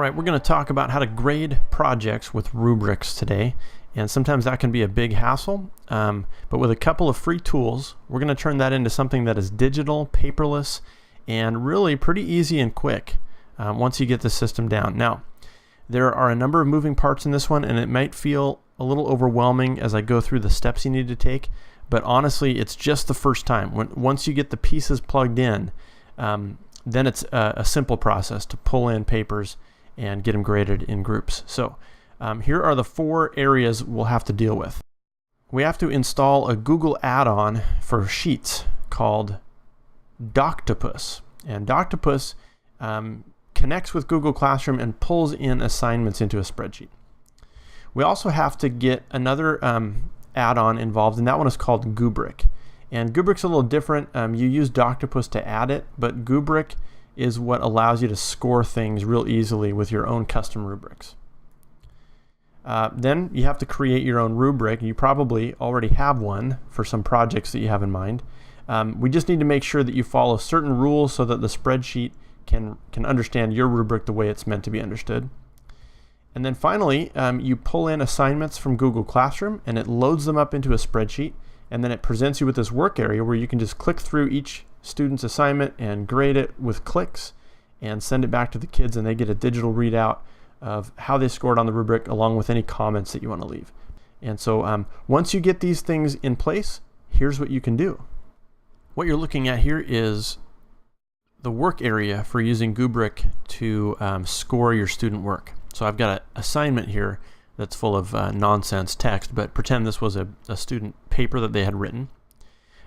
Alright, we're going to talk about how to grade projects with rubrics today, and sometimes that can be a big hassle, but with a couple of free tools we're going to turn that into something that is digital, paperless, and really pretty easy and quick once you get the system down. Now, there are a number of moving parts in this one, and it might feel a little overwhelming as I go through the steps you need to take, but honestly it's just the first time. Once you get the pieces plugged in, then it's a simple process to pull in papers and get them graded in groups. So here are the 4 areas we'll have to deal with. We have to install a Google add-on for Sheets called Doctopus. And Doctopus connects with Google Classroom and pulls in assignments into a spreadsheet. We also have to get another add-on involved, and that one is called Goobric. And Goobric's a little different. You use Doctopus to add it, but Goobric is what allows you to score things real easily with your own custom rubrics. Then you have to create your own rubric. You probably already have one for some projects that you have in mind. We just need to make sure that you follow certain rules so that the spreadsheet can understand your rubric the way it's meant to be understood. And then finally, you pull in assignments from Google Classroom and it loads them up into a spreadsheet, and then it presents you with this work area where you can just click through each student's assignment and grade it with clicks and send it back to the kids, and they get a digital readout of how they scored on the rubric along with any comments that you want to leave. And so once you get these things in place, here's what you can do. What you're looking at here is the work area for using Goobric to score your student work. So I've got an assignment here that's full of nonsense text, but pretend this was a student paper that they had written.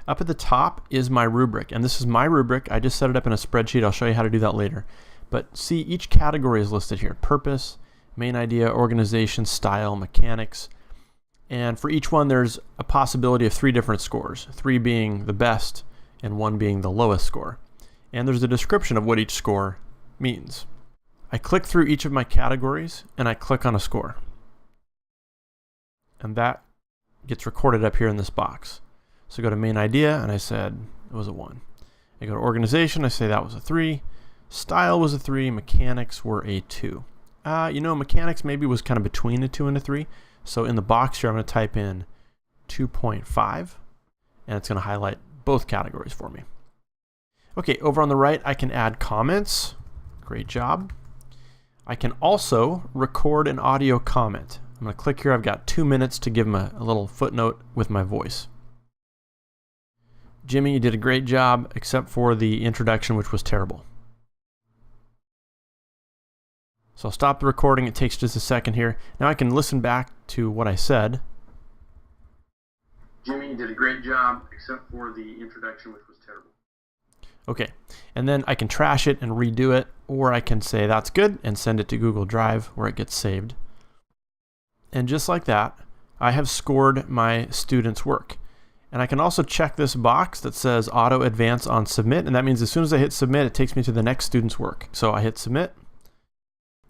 Up at the top is my rubric, and this is my rubric. I just set it up in a spreadsheet. I'll show you how to do that later. But see, each category is listed here: purpose, main idea, organization, style, mechanics. And for each one there's a possibility of 3 different scores, 3 being the best and 1 being the lowest score. And there's a description of what each score means. I click through each of my categories and I click on a score. And that gets recorded up here in this box. So go to main idea and I said it was a 1. I go to organization, I say that was a 3. Style was a 3, mechanics were a 2. You know, mechanics maybe was kind of between a 2 and a 3. So in the box here I'm going to type in 2.5 and it's going to highlight both categories for me. Okay, over on the right I can add comments. Great job. I can also record an audio comment. I'm going to click here. I've got 2 minutes to give them a little footnote with my voice. Jimmy, you did a great job, except for the introduction, which was terrible. So I'll stop the recording. It takes just a second here. Now I can listen back to what I said. Jimmy, you did a great job, except for the introduction, which was terrible. Okay, and then I can trash it and redo it, or I can say that's good and send it to Google Drive where it gets saved. And just like that, I have scored my students' work. And I can also check this box that says auto advance on submit, and that means as soon as I hit submit it takes me to the next student's work. So I hit submit,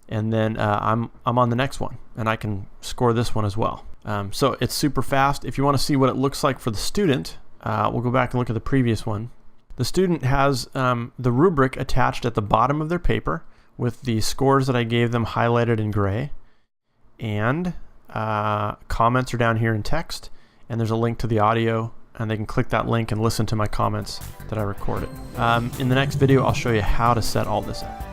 and then I'm on the next one, and I can score this one as well. So it's super fast. If you want to see what it looks like for the student, we'll go back and look at the previous one. The student has the rubric attached at the bottom of their paper with the scores that I gave them highlighted in gray, and comments are down here in text, and there's a link to the audio, and they can click that link and listen to my comments that I recorded. In the next video I'll show you how to set all this up.